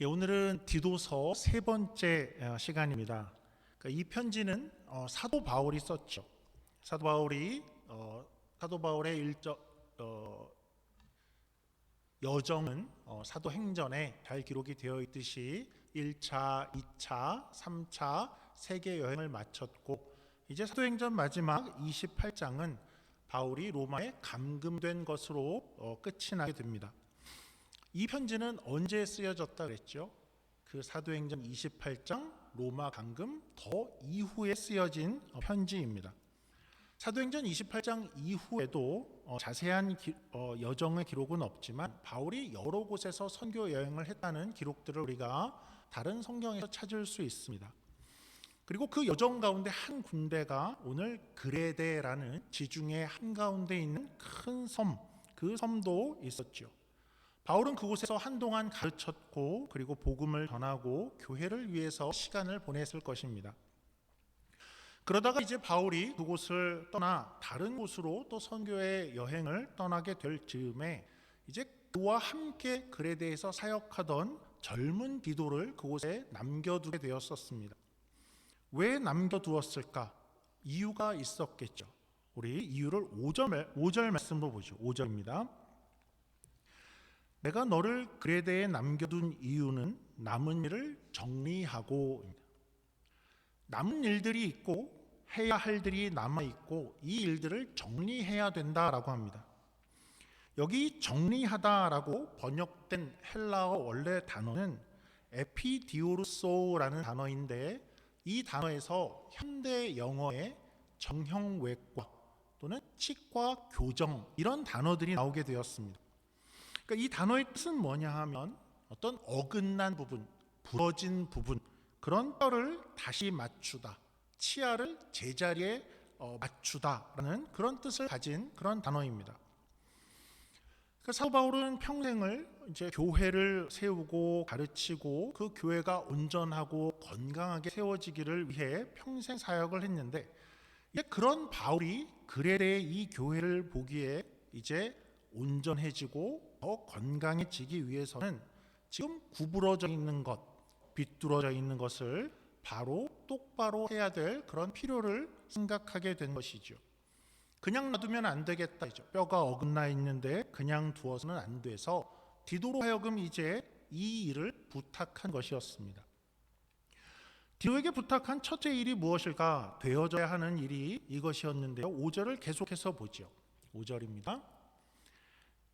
예, 오늘은 디도서 세 번째 시간입니다. 그러니까 이 편지는 사도 바울이 썼죠. 사도 바울의 여정은 사도행전에 잘 기록이 되어 있듯이 1차, 2차, 3차 세계 여행을 마쳤고, 이제 사도행전 마지막 28장은 바울이 로마에 감금된 것으로 끝이 나게 됩니다. 이 편지는 언제 쓰여졌다 그랬죠? 그 사도행전 28장 로마 감금 더 이후에 쓰여진 편지입니다. 사도행전 28장 이후에도 자세한 여정의 기록은 없지만 바울이 여러 곳에서 선교 여행을 했다는 기록들을 우리가 다른 성경에서 찾을 수 있습니다. 그리고 그 여정 가운데 한 군데가 오늘 그레데라는 지중해 한가운데 있는 큰 섬, 그 섬도 있었죠. 바울은 그곳에서 한동안 가르쳤고 그리고 복음을 전하고 교회를 위해서 시간을 보냈을 것입니다. 그러다가 이제 바울이 그곳을 떠나 다른 곳으로 또 선교의 여행을 떠나게 될 즈음에 이제 그와 함께 그레데에서 사역하던 젊은 디도를 그곳에 남겨두게 되었었습니다. 왜 남겨두었을까? 이유가 있었겠죠. 우리 이유를 5절 말씀으로 보죠. 5절입니다. 내가 너를 그레데에 남겨둔 이유는 남은 일을 정리하고, 남은 일들이 있고 해야 할 일이 남아있고 이 일들을 정리해야 된다라고 합니다. 여기 정리하다라고 번역된 헬라어 원래 단어는 에피디오르소라는 단어인데, 이 단어에서 현대 영어의 정형외과 또는 치과 교정 이런 단어들이 나오게 되었습니다. 그러니까 이 단어의 뜻은 뭐냐 하면 어떤 어긋난 부분, 부러진 부분, 그런 뼈를 다시 맞추다, 치아를 제자리에 맞추다라는 그런 뜻을 가진 그런 단어입니다. 그러니까 사도 바울은 평생을 이제 교회를 세우고 가르치고 그 교회가 온전하고 건강하게 세워지기를 위해 평생 사역을 했는데, 이제 그런 바울이 그레데의 이 교회를 보기에 이제 온전해지고 더 건강해지기 위해서는 지금 구부러져 있는 것, 비뚤어져 있는 것을 바로 똑바로 해야 될 그런 필요를 생각하게 된 것이죠. 그냥 놔두면 안 되겠다. 뼈가 어긋나 있는데 그냥 두어서는 안 돼서 디도로 하여금 이제 이 일을 부탁한 것이었습니다. 디도에게 부탁한 첫째 일이 무엇일까? 되어져야 하는 일이 이것이었는데요. 5절을 계속해서 보죠. 5절입니다.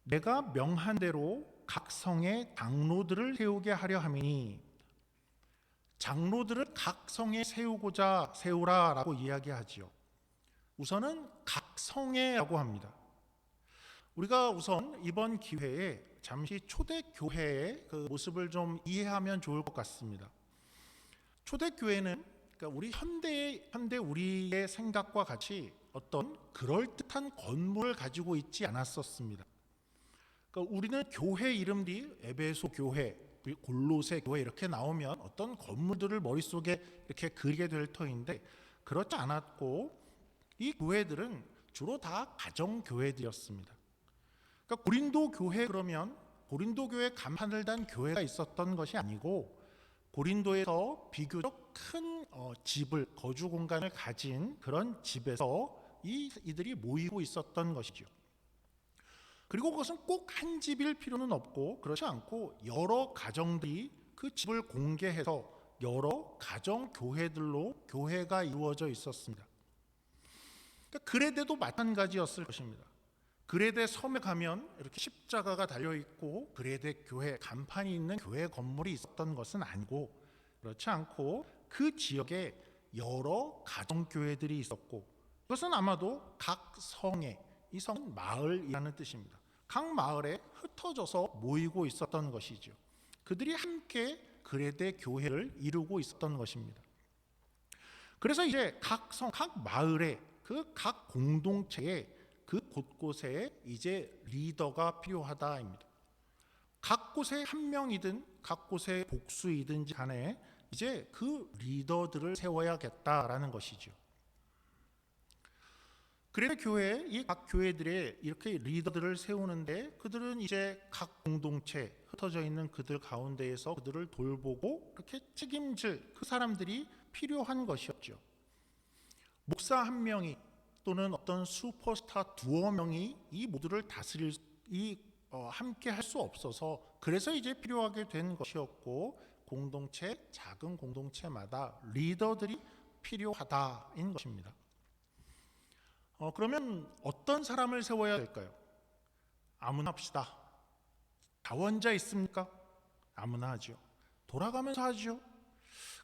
내가 명한 대로 각 성에 장로들을 세우게 하려 함이니, 장로들을 각 성에 세우라라고 이야기하지요. 우선은 각 성에라고 합니다. 우리가 우선 이번 기회에 잠시 초대교회의 그 모습을 좀 이해하면 좋을 것 같습니다. 초대교회는 그러니까 우리 현대 우리의 생각과 같이 어떤 그럴듯한 건물을 가지고 있지 않았었습니다. 그러니까 우리는 교회 이름들이 에베소 교회, 골로새 교회 이렇게 나오면 어떤 건물들을 머릿속에 이렇게 그리게 될 터인데, 그렇지 않았고 이 교회들은 주로 다 가정 교회들이었습니다. 그러니까 고린도 교회 그러면 고린도 교회 간판을 단 교회가 있었던 것이 아니고, 고린도에서 비교적 큰 집을, 거주 공간을 가진 그런 집에서 이들이 모이고 있었던 것이죠. 그리고 그것은 꼭 한 집일 필요는 없고, 그렇지 않고 여러 가정들이 그 집을 공개해서 여러 가정 교회들로 교회가 이루어져 있었습니다. 그러니까 그레데도 마찬가지였을 것입니다. 그레데 섬에 가면 이렇게 십자가가 달려있고 그레데 교회 간판이 있는 교회 건물이 있었던 것은 아니고, 그렇지 않고 그 지역에 여러 가정교회들이 있었고, 그것은 아마도 각 성에, 이 성은 마을이라는 뜻입니다. 각 마을에 흩어져서 모이고 있었던 것이죠. 그들이 함께 그레데 교회를 이루고 있었던 것입니다. 그래서 이제 각 성, 각 마을에, 그 각 공동체에 그 곳곳에 이제 리더가 필요하다입니다. 각 곳에 한 명이든 각 곳에 복수이든지 간에 이제 그 리더들을 세워야겠다라는 것이죠. 그래서 이 각 교회들의 이렇게 리더들을 세우는데 그들은 이제 각 공동체 흩어져 있는 그들 가운데에서 그들을 돌보고 이렇게 책임질 그 사람들이 필요한 것이었죠. 목사 한 명이 또는 어떤 슈퍼스타 두어 명이 이 모두를 다스릴 함께 할 수 없어서 그래서 이제 필요하게 된 것이었고 작은 공동체마다 리더들이 필요하다인 것입니다. 그러면 어떤 사람을 세워야 될까요? 아무나 합시다. 자원자 있습니까? 아무나 하죠. 돌아가면서 하죠.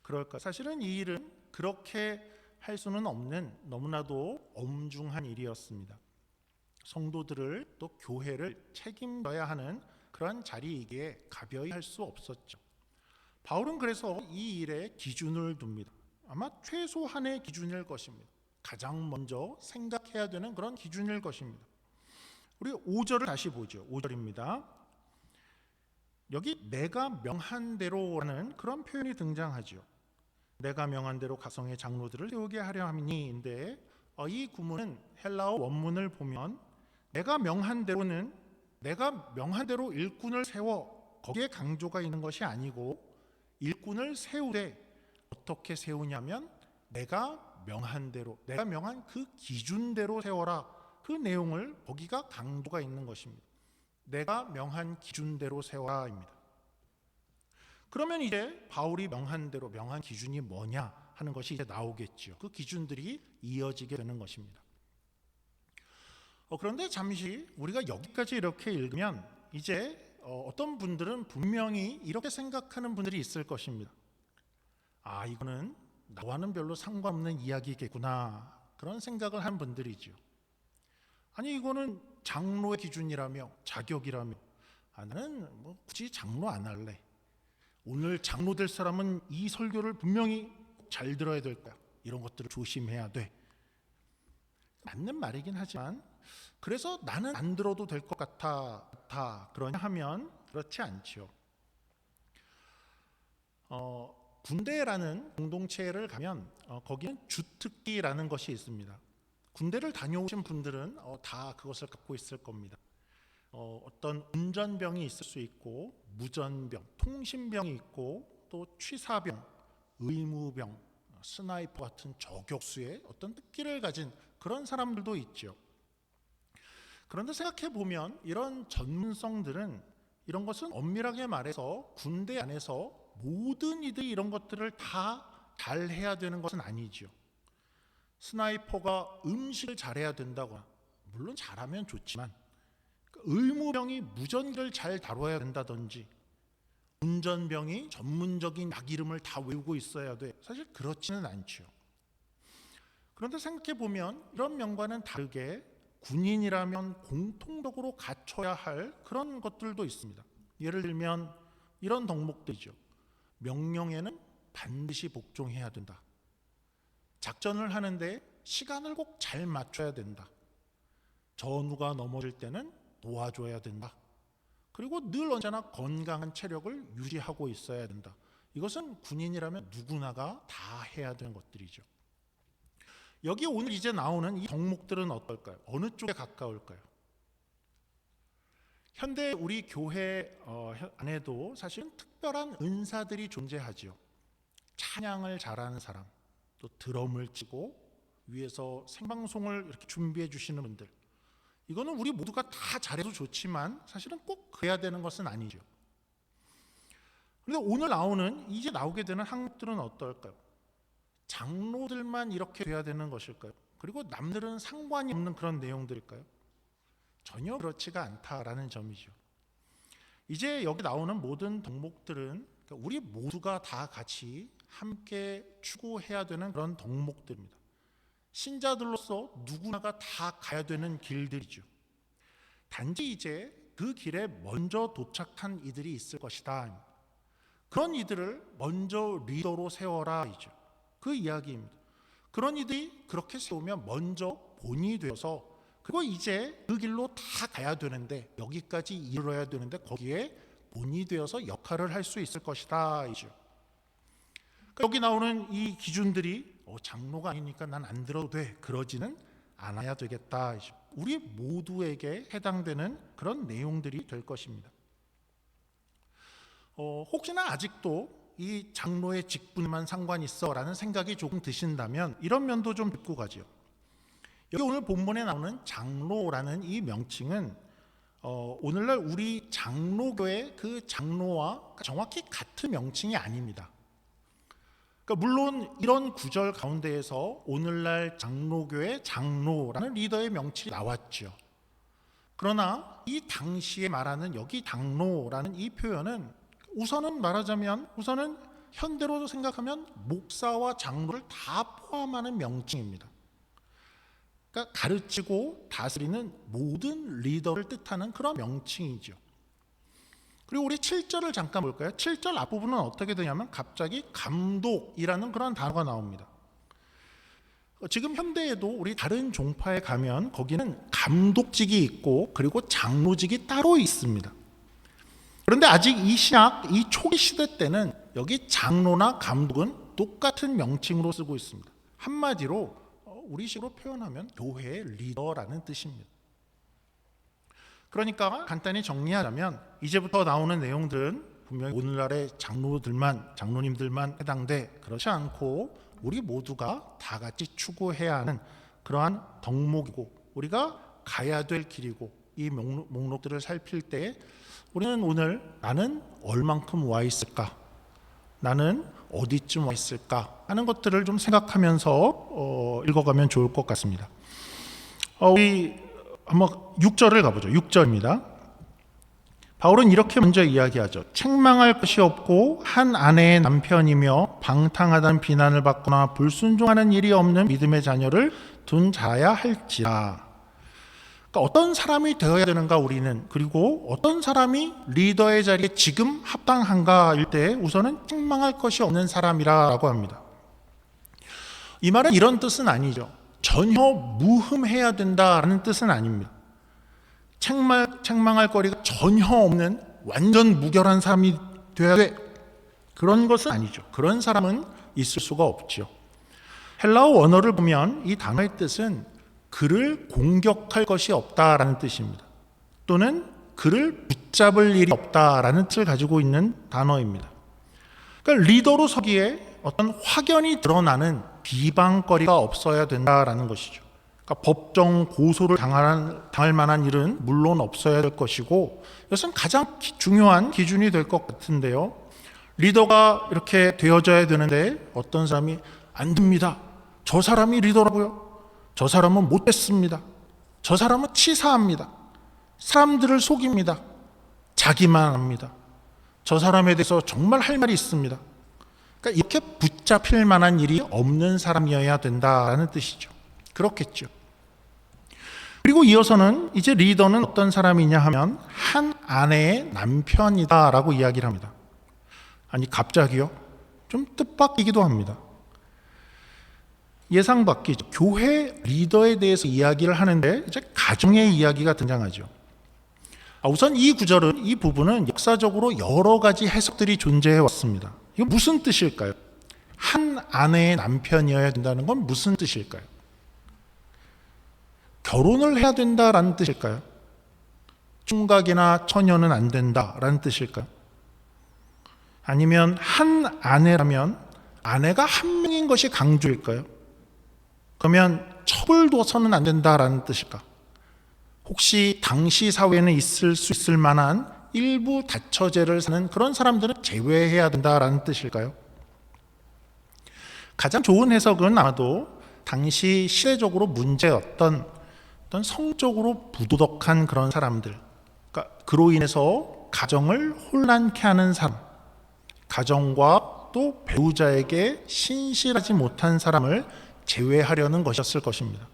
그럴까? 사실은 이 일은 그렇게 할 수는 없는 너무나도 엄중한 일이었습니다. 성도들을 또 교회를 책임져야 하는 그러한 자리이기에 가벼이 할 수 없었죠. 바울은 그래서 이 일에 기준을 둡니다. 아마 최소한의 기준일 것입니다. 가장 먼저 생각해야 되는 그런 기준일 것입니다. 우리 5절을 다시 보죠. 5절입니다. 여기 내가 명한 대로라는 그런 표현이 등장하죠. 내가 명한 대로 가성의 장로들을 세우게 하려 함이니인데 이 구문은 헬라어 원문을 보면 내가 명한 대로는 내가 명한 대로 일꾼을 세워 거기에 강조가 있는 것이 아니고 일꾼을 세우되 어떻게 세우냐면 내가 명한 대로 내가 명한 그 기준대로 세워라 그 내용을 거기가 강조가 있는 것입니다. 내가 명한 기준대로 세워라입니다. 그러면 이제 바울이 명한 대로 명한 기준이 뭐냐 하는 것이 이제 나오겠죠. 그 기준들이 이어지게 되는 것입니다. 그런데 잠시 우리가 여기까지 이렇게 읽으면 이제 어떤 분들은 분명히 이렇게 생각하는 분들이 있을 것입니다. 이거는 나와는 별로 상관없는 이야기겠구나 그런 생각을 한 분들이죠. 아니 이거는 장로의 기준이라며 자격이라며 나는 굳이 장로 안 할래. 오늘 장로 될 사람은 이 설교를 분명히 잘 들어야 될 거야. 이런 것들을 조심해야 돼. 맞는 말이긴 하지만 그래서 나는 안 들어도 될 것 같아. 그러냐 하면 그렇지 않죠. 군대라는 공동체를 가면 거기는 주특기라는 것이 있습니다. 군대를 다녀오신 분들은 다 그것을 갖고 있을 겁니다. 어떤 운전병이 있을 수 있고 무전병, 통신병이 있고 또 취사병, 의무병, 스나이퍼 같은 저격수의 어떤 특기를 가진 그런 사람들도 있죠. 그런데 생각해 보면 이런 전문성들은 이런 것은 엄밀하게 말해서 군대 안에서 모든 이들이 이런 것들을 다 잘해야 되는 것은 아니죠. 스나이퍼가 음식을 잘해야 된다거나 물론 잘하면 좋지만 의무병이 무전기를 잘 다뤄야 된다든지 운전병이 전문적인 약 이름을 다 외우고 있어야 돼. 사실 그렇지는 않죠. 그런데 생각해 보면 이런 면과는 다르게 군인이라면 공통적으로 갖춰야 할 그런 것들도 있습니다. 예를 들면 이런 덕목들이죠. 명령에는 반드시 복종해야 된다. 작전을 하는데 시간을 꼭 잘 맞춰야 된다. 전우가 넘어질 때는 도와줘야 된다. 그리고 늘 언제나 건강한 체력을 유지하고 있어야 된다. 이것은 군인이라면 누구나가 다 해야 되는 것들이죠. 여기 오늘 이제 나오는 이 덕목들은 어떨까요? 어느 쪽에 가까울까요? 현대 우리 교회 안에도 사실은 특별한 은사들이 존재하죠. 찬양을 잘하는 사람, 또 드럼을 치고 위에서 생방송을 이렇게 준비해 주시는 분들, 이거는 우리 모두가 다 잘해도 좋지만 사실은 꼭 그래야 되는 것은 아니죠. 그런데 오늘 이제 나오게 되는 항목들은 어떨까요? 장로들만 이렇게 돼야 되는 것일까요? 그리고 남들은 상관이 없는 그런 내용들일까요? 전혀 그렇지가 않다라는 점이죠. 이제 여기 나오는 모든 덕목들은 우리 모두가 다 같이 함께 추구해야 되는 그런 덕목들입니다. 신자들로서 누구나가 다 가야 되는 길들이죠. 단지 이제 그 길에 먼저 도착한 이들이 있을 것이다. 그런 이들을 먼저 리더로 세워라 이죠. 그 이야기입니다. 그런 이들이 그렇게 세우면 먼저 본이 되어서 그리고 이제 그 길로 다 가야 되는데 여기까지 이르러야 되는데 거기에 본이 되어서 역할을 할 수 있을 것이다 이죠. 여기 나오는 이 기준들이 장로가 아니니까 난 안 들어도 돼 그러지는 않아야 되겠다. 우리 모두에게 해당되는 그런 내용들이 될 것입니다. 혹시나 아직도 이 장로의 직분만 상관 있어라는 생각이 조금 드신다면 이런 면도 좀 짚고 가죠. 여기 오늘 본문에 나오는 장로라는 이 명칭은 오늘날 우리 장로교의 그 장로와 정확히 같은 명칭이 아닙니다. 그러니까 물론 이런 구절 가운데에서 오늘날 장로교의 장로라는 리더의 명칭이 나왔죠. 그러나 이 당시에 말하는 여기 장로라는 이 표현은 우선은 현대로 생각하면 목사와 장로를 다 포함하는 명칭입니다. 그러니까 가르치고 다스리는 모든 리더를 뜻하는 그런 명칭이죠. 그리고 우리 7절을 잠깐 볼까요? 7절 앞부분은 어떻게 되냐면 갑자기 감독이라는 그런 단어가 나옵니다. 지금 현대에도 우리 다른 종파에 가면 거기는 감독직이 있고 그리고 장로직이 따로 있습니다. 그런데 아직 이 신약, 이 초기 시대 때는 여기 장로나 감독은 똑같은 명칭으로 쓰고 있습니다. 한마디로 우리식으로 표현하면 교회의 리더라는 뜻입니다. 그러니까 간단히 정리하자면 이제부터 나오는 내용들은 분명히 오늘날의 장로님들만 해당돼 그렇지 않고 우리 모두가 다 같이 추구해야 하는 그러한 덕목이고 우리가 가야 될 길이고 이 목록들을 살필 때 우리는 오늘 나는 얼만큼 와 있을까? 나는 어디쯤 와 있을까? 하는 것들을 좀 생각하면서 읽어가면 좋을 것 같습니다. 우리 한번 6절을 가보죠. 6절입니다. 바울은 이렇게 먼저 이야기하죠. 책망할 것이 없고 한 아내의 남편이며 방탕하다는 비난을 받거나 불순종하는 일이 없는 믿음의 자녀를 둔 자야 할지라. 그러니까 어떤 사람이 되어야 되는가 우리는, 그리고 어떤 사람이 리더의 자리에 지금 합당한가일 때 우선은 책망할 것이 없는 사람이라고 합니다. 이 말은 이런 뜻은 아니죠. 전혀 무흠해야 된다라는 뜻은 아닙니다. 책망할 거리가 전혀 없는 완전 무결한 사람이 되어야 돼, 그런 것은 아니죠. 그런 사람은 있을 수가 없죠. 헬라어 원어를 보면 이 단어의 뜻은 그를 공격할 것이 없다라는 뜻입니다. 또는 그를 붙잡을 일이 없다라는 뜻을 가지고 있는 단어입니다. 그러니까 리더로 서기에 어떤 확연히 드러나는 비방거리가 없어야 된다라는 것이죠. 그러니까 법정 고소를 당할 만한 일은 물론 없어야 될 것이고, 이것은 가장 중요한 기준이 될 것 같은데요. 리더가 이렇게 되어져야 되는데 어떤 사람이 안 됩니다. 저 사람이 리더라고요. 저 사람은 못됐습니다. 저 사람은 치사합니다. 사람들을 속입니다. 자기만 합니다. 저 사람에 대해서 정말 할 말이 있습니다. 그러니까 이렇게 붙잡힐 만한 일이 없는 사람이어야 된다라는 뜻이죠. 그렇겠죠. 그리고 이어서는 이제 리더는 어떤 사람이냐 하면 한 아내의 남편이다라고 이야기를 합니다. 아니 갑자기요? 좀 뜻밖이기도 합니다. 예상 밖이죠. 교회 리더에 대해서 이야기를 하는데 이제 가정의 이야기가 등장하죠. 우선 이 구절은, 이 부분은 역사적으로 여러 가지 해석들이 존재해 왔습니다. 이거 무슨 뜻일까요? 한 아내의 남편이어야 된다는 건 무슨 뜻일까요? 결혼을 해야 된다라는 뜻일까요? 총각이나 처녀는 안 된다라는 뜻일까요? 아니면 한 아내라면 아내가 한 명인 것이 강조일까요? 그러면 첩을둬서는 안 된다라는 뜻일까? 혹시 당시 사회에는 있을 수 있을 만한 일부 다처제를 사는 그런 사람들은 제외해야 된다라는 뜻일까요? 가장 좋은 해석은 아마도 당시 시대적으로 문제였던 어떤 성적으로 부도덕한 그런 사람들, 그러니까 그로 인해서 가정을 혼란케 하는 사람, 가정과 또 배우자에게 신실하지 못한 사람을 제외하려는 것이었을 것입니다.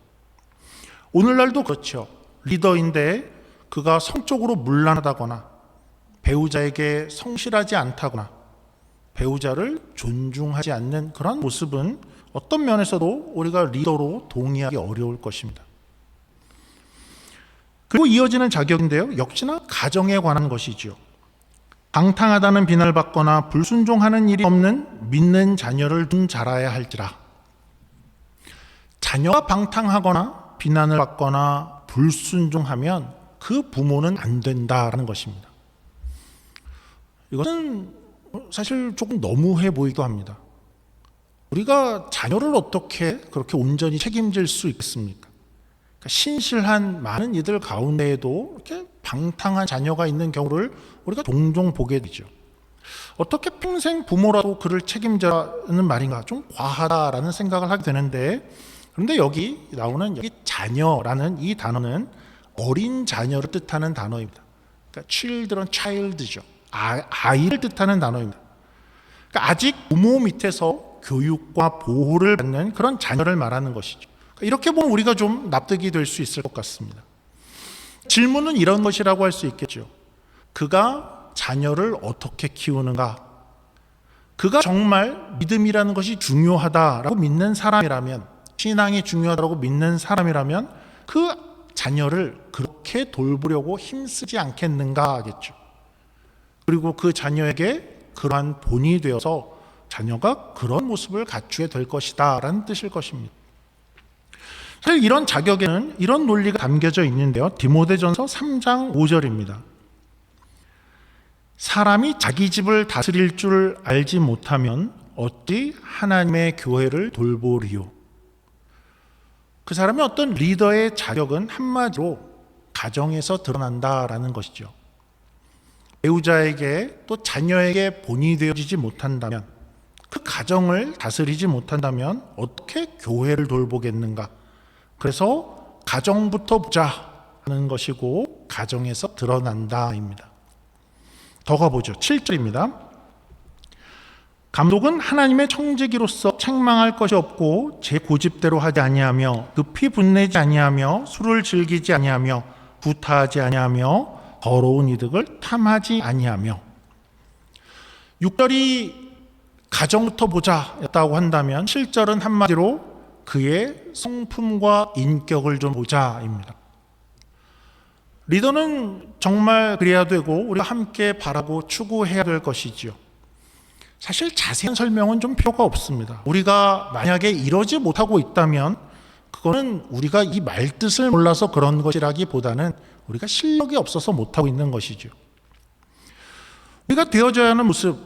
오늘날도 그렇죠. 리더인데 그가 성적으로 문란하다거나 배우자에게 성실하지 않다거나 배우자를 존중하지 않는 그런 모습은 어떤 면에서도 우리가 리더로 동의하기 어려울 것입니다. 그리고 이어지는 자격인데요. 역시나 가정에 관한 것이죠. 방탕하다는 비난을 받거나 불순종하는 일이 없는 믿는 자녀를 둔 자라야 할지라. 자녀가 방탕하거나 비난을 받거나 불순종하면 그 부모는 안 된다라는 것입니다. 이것은 사실 조금 너무해 보이기도 합니다. 우리가 자녀를 어떻게 그렇게 온전히 책임질 수 있겠습니까? 그러니까 신실한 많은 이들 가운데에도 이렇게 방탕한 자녀가 있는 경우를 우리가 종종 보게 되죠. 어떻게 평생 부모라도 그를 책임져라는 말인가, 좀 과하다라는 생각을 하게 되는데, 그런데 여기 나오는 여기 자녀라는 이 단어는 어린 자녀를 뜻하는 단어입니다. 그러니까 children, child죠. 아이를 뜻하는 단어입니다. 그러니까 아직 부모 밑에서 교육과 보호를 받는 그런 자녀를 말하는 것이죠. 그러니까 이렇게 보면 우리가 좀 납득이 될 수 있을 것 같습니다. 질문은 이런 것이라고 할 수 있겠죠. 그가 자녀를 어떻게 키우는가? 그가 정말 믿음이라는 것이 중요하다라고 믿는 사람이라면, 신앙이 중요하다고 믿는 사람이라면 그 자녀를 그렇게 돌보려고 힘쓰지 않겠는가 하겠죠. 그리고 그 자녀에게 그러한 본이 되어서 자녀가 그런 모습을 갖추게 될 것이다 라는 뜻일 것입니다. 사실 이런 자격에는 이런 논리가 담겨져 있는데요. 디모데전서 3장 5절입니다. 사람이 자기 집을 다스릴 줄 알지 못하면 어찌 하나님의 교회를 돌보리요. 그 사람의 어떤 리더의 자격은 한마디로 가정에서 드러난다라는 것이죠. 배우자에게 또 자녀에게 본이 되어지지 못한다면, 그 가정을 다스리지 못한다면 어떻게 교회를 돌보겠는가? 그래서 가정부터 보자 하는 것이고 가정에서 드러난다입니다. 더 가보죠. 7절입니다. 감독은 하나님의 청지기로서 책망할 것이 없고 제 고집대로 하지 아니하며 급히 분내지 아니하며 술을 즐기지 아니하며 구타하지 아니하며 더러운 이득을 탐하지 아니하며. 6절이 가정부터 보자였다고 한다면 7절은 한마디로 그의 성품과 인격을 좀 보자입니다. 리더는 정말 그래야 되고 우리가 함께 바라고 추구해야 될 것이지요. 사실 자세한 설명은 좀 필요가 없습니다. 우리가 만약에 이러지 못하고 있다면 그거는 우리가 이 말뜻을 몰라서 그런 것이라기보다는 우리가 실력이 없어서 못하고 있는 것이죠. 우리가 되어져야 하는 모습,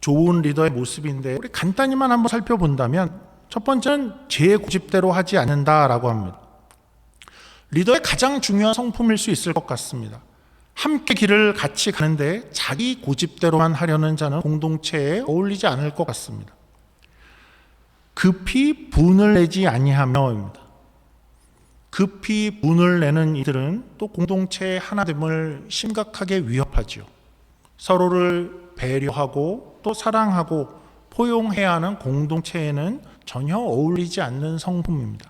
좋은 리더의 모습인데 우리 간단히만 한번 살펴본다면 첫 번째는 제 고집대로 하지 않는다라고 합니다. 리더의 가장 중요한 성품일 수 있을 것 같습니다. 함께 길을 같이 가는데 자기 고집대로만 하려는 자는 공동체에 어울리지 않을 것 같습니다. 급히 분을 내지 아니하며입니다. 급히 분을 내는 이들은 또 공동체의 하나됨을 심각하게 위협하죠. 서로를 배려하고 또 사랑하고 포용해야 하는 공동체에는 전혀 어울리지 않는 성품입니다.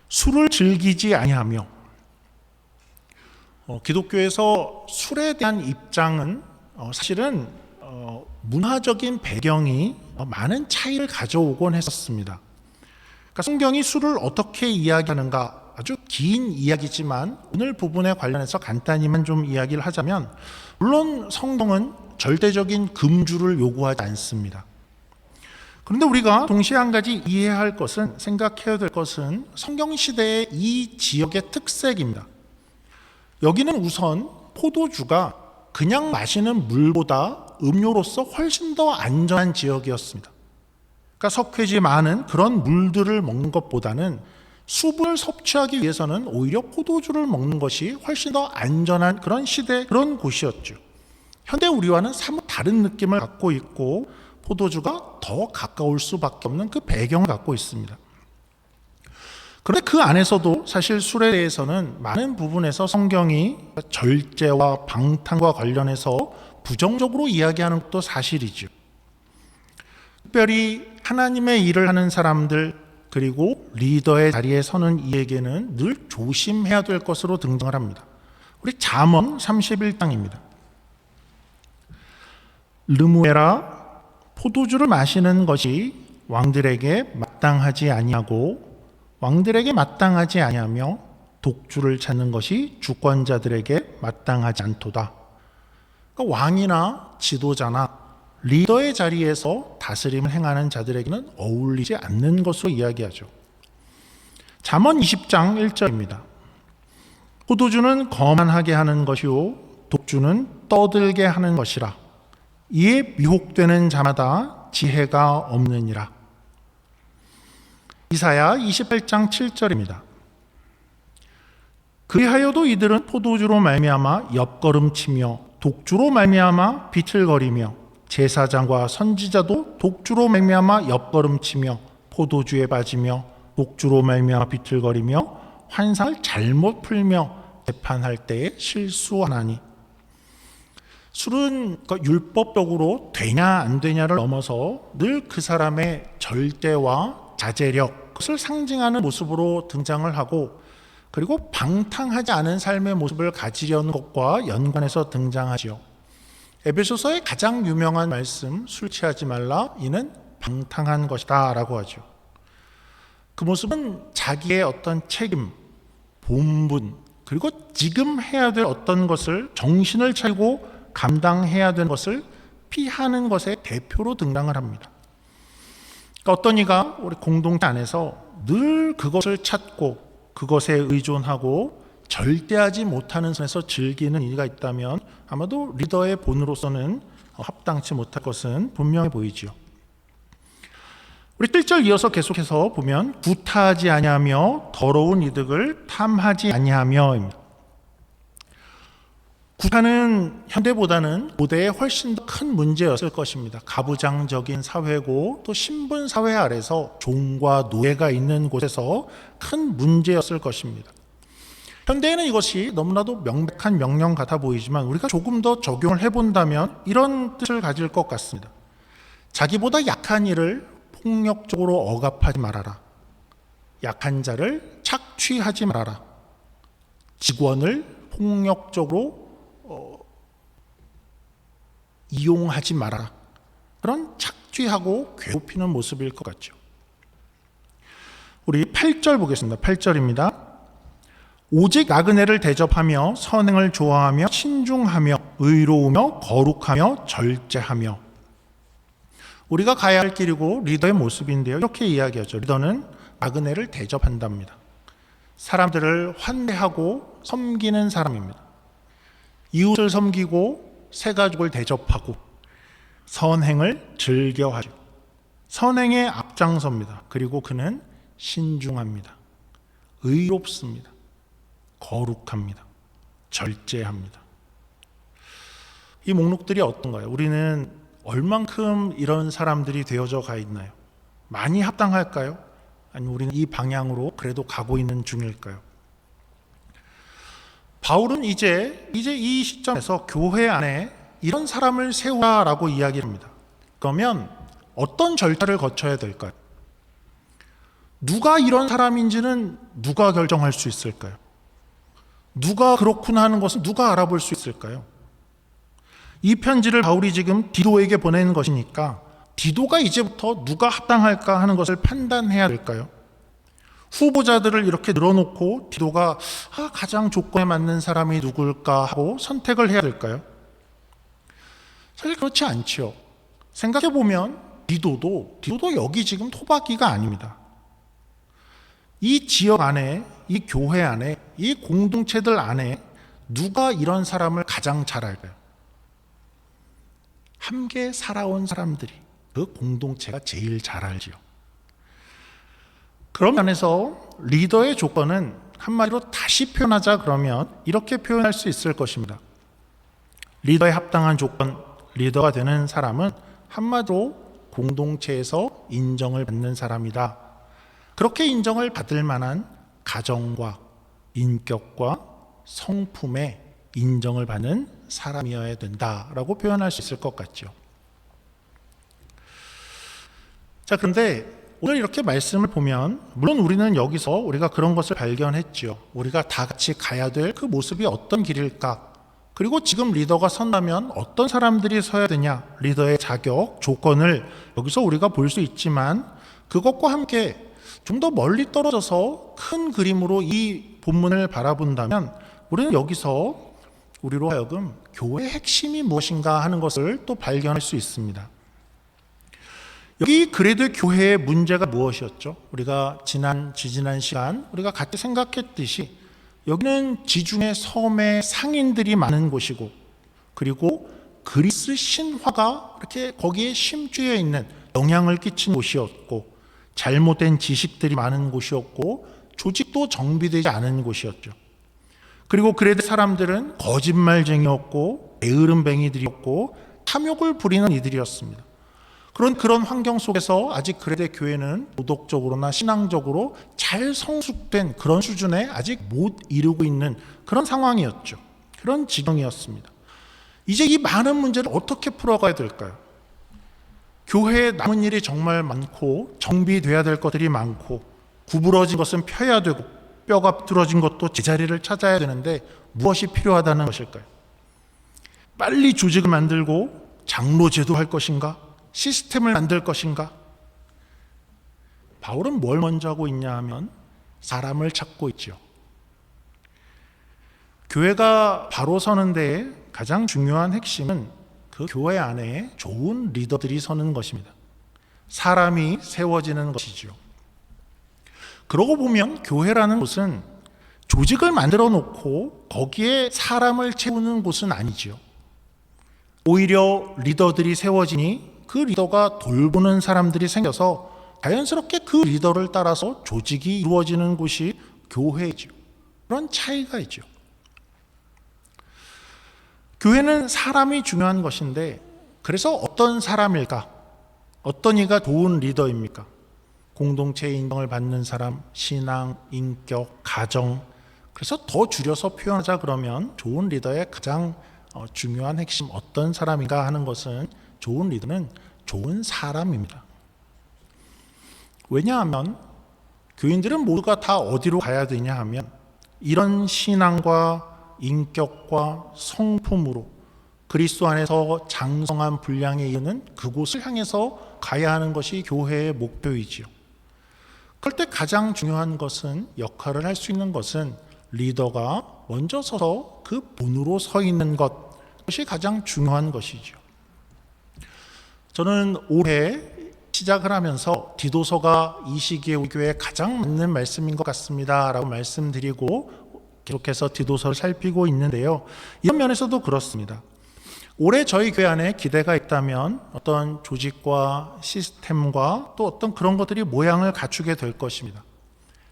술을 즐기지 아니하며, 기독교에서 술에 대한 입장은 사실은 문화적인 배경이 많은 차이를 가져오곤 했었습니다. 그러니까 성경이 술을 어떻게 이야기하는가 아주 긴 이야기지만 오늘 부분에 관련해서 간단히만 좀 이야기를 하자면, 물론 성경은 절대적인 금주를 요구하지 않습니다. 그런데 우리가 동시에 한 가지 이해해야 할 것은, 생각해야 될 것은 성경 시대의 이 지역의 특색입니다. 여기는 우선 포도주가 그냥 마시는 물보다 음료로서 훨씬 더 안전한 지역이었습니다. 그러니까 석회지 많은 그런 물들을 먹는 것보다는 수분을 섭취하기 위해서는 오히려 포도주를 먹는 것이 훨씬 더 안전한 그런 시대, 그런 곳이었죠. 현대 우리와는 사뭇 다른 느낌을 갖고 있고 포도주가 더 가까울 수밖에 없는 그 배경을 갖고 있습니다. 그런데 그 안에서도 사실 술에 대해서는 많은 부분에서 성경이 절제와 방탕과 관련해서 부정적으로 이야기하는 것도 사실이죠. 특별히 하나님의 일을 하는 사람들, 그리고 리더의 자리에 서는 이에게는 늘 조심해야 될 것으로 등장을 합니다. 우리 잠언 31장입니다. 르무에라, 포도주를 마시는 것이 왕들에게 마땅하지 아니하고 왕들에게 마땅하지 아니하며 독주를 찾는 것이 주권자들에게 마땅하지 않도다. 그러니까 왕이나 지도자나 리더의 자리에서 다스림을 행하는 자들에게는 어울리지 않는 것으로 이야기하죠. 잠언 20장 1절입니다. 포도주는 거만하게 하는 것이요 독주는 떠들게 하는 것이라. 이에 미혹되는 자마다 지혜가 없느니라. 이사야 28장 7절입니다. 그리하여도 이들은 포도주로 말미암아 옆걸음치며 독주로 말미암아 비틀거리며 제사장과 선지자도 독주로 말미암아 옆걸음치며 포도주에 빠지며 독주로 말미암아 비틀거리며 환상을 잘못 풀며 재판할 때에 실수하나니. 술은 율법적으로 되냐 안 되냐를 넘어서 늘 그 사람의 절제와 자제력, 그것을 상징하는 모습으로 등장을 하고, 그리고 방탕하지 않은 삶의 모습을 가지려는 것과 연관해서 등장하지요. 에베소서의 가장 유명한 말씀, 술 취하지 말라, 이는 방탕한 것이다 라고 하죠. 그 모습은 자기의 어떤 책임, 본분, 그리고 지금 해야 될 어떤 것을 정신을 차리고 감당해야 되는 것을 피하는 것의 대표로 등장을 합니다. 그러니까 어떤 이가 우리 공동체 안에서 늘 그것을 찾고 그것에 의존하고 절대하지 못하는 선에서 즐기는 이가 있다면 아마도 리더의 본으로서는 합당치 못할 것은 분명해 보이지요. 우리 1절 이어서 계속해서 보면 구타하지 아니하며 더러운 이득을 탐하지 아니하며입니다. 구타는 현대보다는 고대에 훨씬 더 큰 문제였을 것입니다. 가부장적인 사회고 또 신분 사회 아래서 종과 노예가 있는 곳에서 큰 문제였을 것입니다. 현대에는 이것이 너무나도 명백한 명령 같아 보이지만 우리가 조금 더 적용을 해본다면 이런 뜻을 가질 것 같습니다. 자기보다 약한 이를 폭력적으로 억압하지 말아라. 약한 자를 착취하지 말아라. 직원을 폭력적으로 이용하지 말아라. 그런 착취하고 괴롭히는 모습일 것 같죠. 우리 8절 보겠습니다. 8절입니다. 오직 나그네를 대접하며 선행을 좋아하며 신중하며 의로우며 거룩하며 절제하며. 우리가 가야 할 길이고 리더의 모습인데요. 이렇게 이야기하죠. 리더는 나그네를 대접한답니다. 사람들을 환대하고 섬기는 사람입니다. 이웃을 섬기고 새 가족을 대접하고 선행을 즐겨하죠. 선행에 앞장섭니다. 그리고 그는 신중합니다. 의롭습니다. 거룩합니다. 절제합니다. 이 목록들이 어떤가요? 우리는 얼만큼 이런 사람들이 되어져 가 있나요? 많이 합당할까요? 아니면 우리는 이 방향으로 그래도 가고 있는 중일까요? 바울은 이제 이 시점에서 교회 안에 이런 사람을 세우라라고 이야기합니다. 그러면 어떤 절차를 거쳐야 될까요? 누가 이런 사람인지는 누가 결정할 수 있을까요? 누가 그렇구나 하는 것은 누가 알아볼 수 있을까요? 이 편지를 바울이 지금 디도에게 보내는 것이니까 디도가 이제부터 누가 합당할까 하는 것을 판단해야 될까요? 후보자들을 이렇게 늘어놓고 디도가 가장 조건에 맞는 사람이 누굴까 하고 선택을 해야 될까요? 사실 그렇지 않지요. 생각해보면 디도도 여기 지금 토박이가 아닙니다. 이 지역 안에, 이 교회 안에, 이 공동체들 안에 누가 이런 사람을 가장 잘 알까요? 함께 살아온 사람들이, 그 공동체가 제일 잘 알지요. 그런 면에서 리더의 조건은 한마디로 다시 표현하자 그러면 이렇게 표현할 수 있을 것입니다. 리더에 합당한 조건, 리더가 되는 사람은 한마디로 공동체에서 인정을 받는 사람이다. 그렇게 인정을 받을 만한 가정과 인격과 성품에 인정을 받는 사람이어야 된다라고 표현할 수 있을 것 같죠. 자, 그런데 오늘 이렇게 말씀을 보면 물론 우리는 여기서 우리가 그런 것을 발견했죠. 우리가 다 같이 가야 될 그 모습이 어떤 길일까? 그리고 지금 리더가 선다면 어떤 사람들이 서야 되냐? 리더의 자격, 조건을 여기서 우리가 볼 수 있지만 그것과 함께 좀 더 멀리 떨어져서 큰 그림으로 이 본문을 바라본다면 우리는 여기서 우리로 하여금 교회의 핵심이 무엇인가 하는 것을 또 발견할 수 있습니다. 여기 그래도 교회의 문제가 무엇이었죠? 우리가 지지난 시간 우리가 같이 생각했듯이 여기는 지중해 섬의 상인들이 많은 곳이고, 그리고 그리스 신화가 이렇게 거기에 심취해 있는 영향을 끼친 곳이었고, 잘못된 지식들이 많은 곳이었고, 조직도 정비되지 않은 곳이었죠. 그리고 그레데 사람들은 거짓말쟁이였고 게으름뱅이들이었고 탐욕을 부리는 이들이었습니다. 그런 환경 속에서 아직 그레데 교회는 도덕적으로나 신앙적으로 잘 성숙된 그런 수준에 아직 못 이루고 있는 그런 상황이었죠. 그런 지경이었습니다. 이제 이 많은 문제를 어떻게 풀어가야 될까요? 교회에 남은 일이 정말 많고 정비돼야 될 것들이 많고 구부러진 것은 펴야 되고 뼈가 부러진 것도 제자리를 찾아야 되는데 무엇이 필요하다는 것일까요? 빨리 조직을 만들고 장로제도 할 것인가? 시스템을 만들 것인가? 바울은 뭘 먼저 하고 있냐 하면 사람을 찾고 있죠. 교회가 바로 서는 데에 가장 중요한 핵심은 그 교회 안에 좋은 리더들이 서는 것입니다. 사람이 세워지는 것이죠. 그러고 보면 교회라는 곳은 조직을 만들어 놓고 거기에 사람을 채우는 곳은 아니지요. 오히려 리더들이 세워지니 그 리더가 돌보는 사람들이 생겨서 자연스럽게 그 리더를 따라서 조직이 이루어지는 곳이 교회이죠. 그런 차이가 있죠. 교회는 사람이 중요한 것인데, 그래서 어떤 사람일까? 어떤 이가 좋은 리더입니까? 공동체의 인정을 받는 사람, 신앙, 인격, 가정. 그래서 더 줄여서 표현하자 그러면 좋은 리더의 가장 중요한 핵심 어떤 사람인가 하는 것은, 좋은 리더는 좋은 사람입니다. 왜냐하면 교인들은 모두가 다 어디로 가야 되냐 하면 이런 신앙과 인격과 성품으로 그리스도 안에서 장성한 분량에 이르는 그곳을 향해서 가야 하는 것이 교회의 목표이지요. 그럴 때 가장 중요한 것은, 역할을 할 수 있는 것은 리더가 먼저 서서 그 본으로 서 있는 것이 가장 중요한 것이죠. 저는 올해 시작을 하면서 디도서가 이 시기에 우리 교회에 가장 맞는 말씀인 것 같습니다 라고 말씀드리고 계속해서 디도서를 살피고 있는데요. 이런 면에서도 그렇습니다. 올해 저희 교회 안에 기대가 있다면 어떤 조직과 시스템과 또 어떤 그런 것들이 모양을 갖추게 될 것입니다.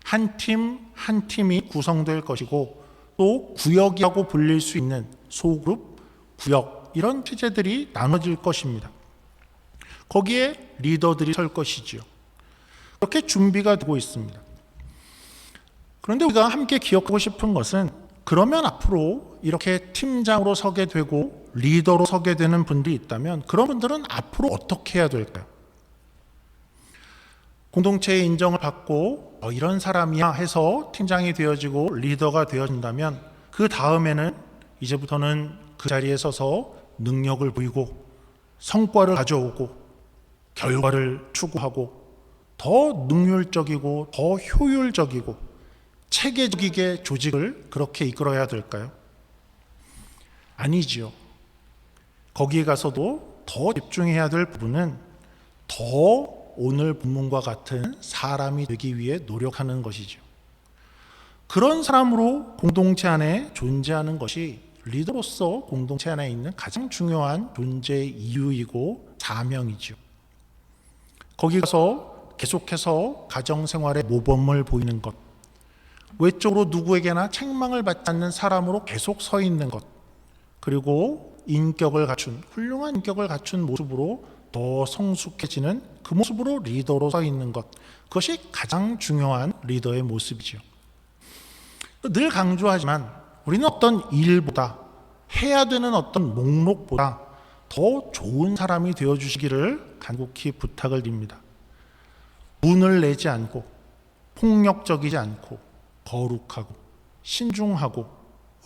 한 팀 한 팀이 구성될 것이고, 또 구역이라고 불릴 수 있는 소그룹, 구역, 이런 체제들이 나눠질 것입니다. 거기에 리더들이 설 것이지요. 그렇게 준비가 되고 있습니다. 그런데 우리가 함께 기억하고 싶은 것은, 그러면 앞으로 이렇게 팀장으로 서게 되고 리더로 서게 되는 분들이 있다면 그런 분들은 앞으로 어떻게 해야 될까요? 공동체의 인정을 받고 이런 사람이야 해서 팀장이 되어지고 리더가 되어진다면, 그 다음에는 이제부터는 그 자리에 서서 능력을 보이고 성과를 가져오고 결과를 추구하고 더 능률적이고 더 효율적이고 체계적이게 조직을 그렇게 이끌어야 될까요? 아니지요. 거기에 가서도 더 집중해야 될 부분은 더 오늘 본문과 같은 사람이 되기 위해 노력하는 것이죠. 그런 사람으로 공동체 안에 존재하는 것이 리더로서 공동체 안에 있는 가장 중요한 존재 이유이고 사명이죠. 거기 가서 계속해서 가정생활의 모범을 보이는 것, 외적으로 누구에게나 책망을 받지 않는 사람으로 계속 서 있는 것, 그리고 인격을 갖춘, 훌륭한 인격을 갖춘 모습으로 더 성숙해지는 그 모습으로 리더로 서 있는 것, 그것이 가장 중요한 리더의 모습이죠. 늘 강조하지만 우리는 어떤 일보다, 해야 되는 어떤 목록보다 더 좋은 사람이 되어주시기를 간곡히 부탁을 드립니다. 운을 내지 않고 폭력적이지 않고 거룩하고 신중하고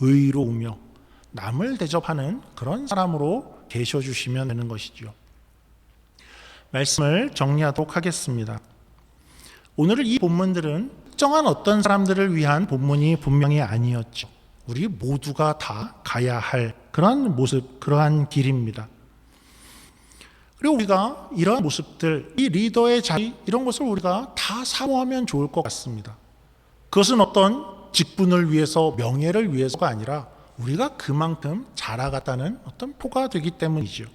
의로우며 남을 대접하는 그런 사람으로 계셔주시면 되는 것이죠. 말씀을 정리하도록 하겠습니다. 오늘 이 본문들은 특정한 어떤 사람들을 위한 본문이 분명히 아니었죠. 우리 모두가 다 가야 할 그러한 모습, 그러한 길입니다. 그리고 우리가 이런 모습들, 이 리더의 자리, 이런 것을 우리가 다 사모하면 좋을 것 같습니다. 그것은 어떤 직분을 위해서, 명예를 위해서가 아니라 우리가 그만큼 자라갔다는 어떤 표가 되기 때문이죠.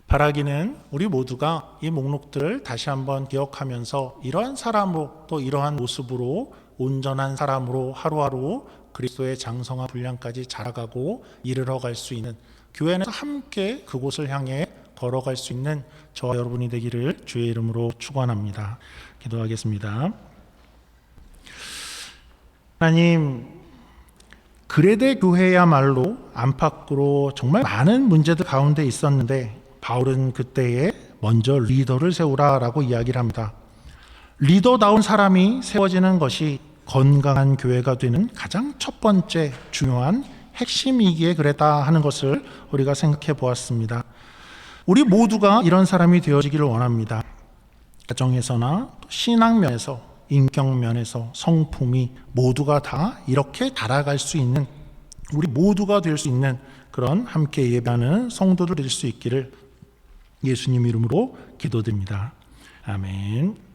바라기는 우리 모두가 이 목록들을 다시 한번 기억하면서 이러한 사람으로, 또 이러한 모습으로, 온전한 사람으로 하루하루 그리스도의 장성한 분량까지 자라가고 이르러 갈 수 있는, 교회 안에서 함께 그곳을 향해 걸어갈 수 있는 저와 여러분이 되기를 주의 이름으로 축원합니다. 기도하겠습니다. 하나님, 그레데 교회야말로 안팎으로 정말 많은 문제들 가운데 있었는데 바울은 그때에 먼저 리더를 세우라라고 이야기를 합니다. 리더다운 사람이 세워지는 것이 건강한 교회가 되는 가장 첫 번째 중요한 핵심이기에 그랬다 하는 것을 우리가 생각해 보았습니다. 우리 모두가 이런 사람이 되어지기를 원합니다. 가정에서나 신앙면에서, 인격면에서, 성품이 모두가 다 이렇게 달아갈 수 있는, 우리 모두가 될 수 있는 그런 함께 예배하는 성도들 될 수 있기를 예수님 이름으로 기도드립니다. 아멘.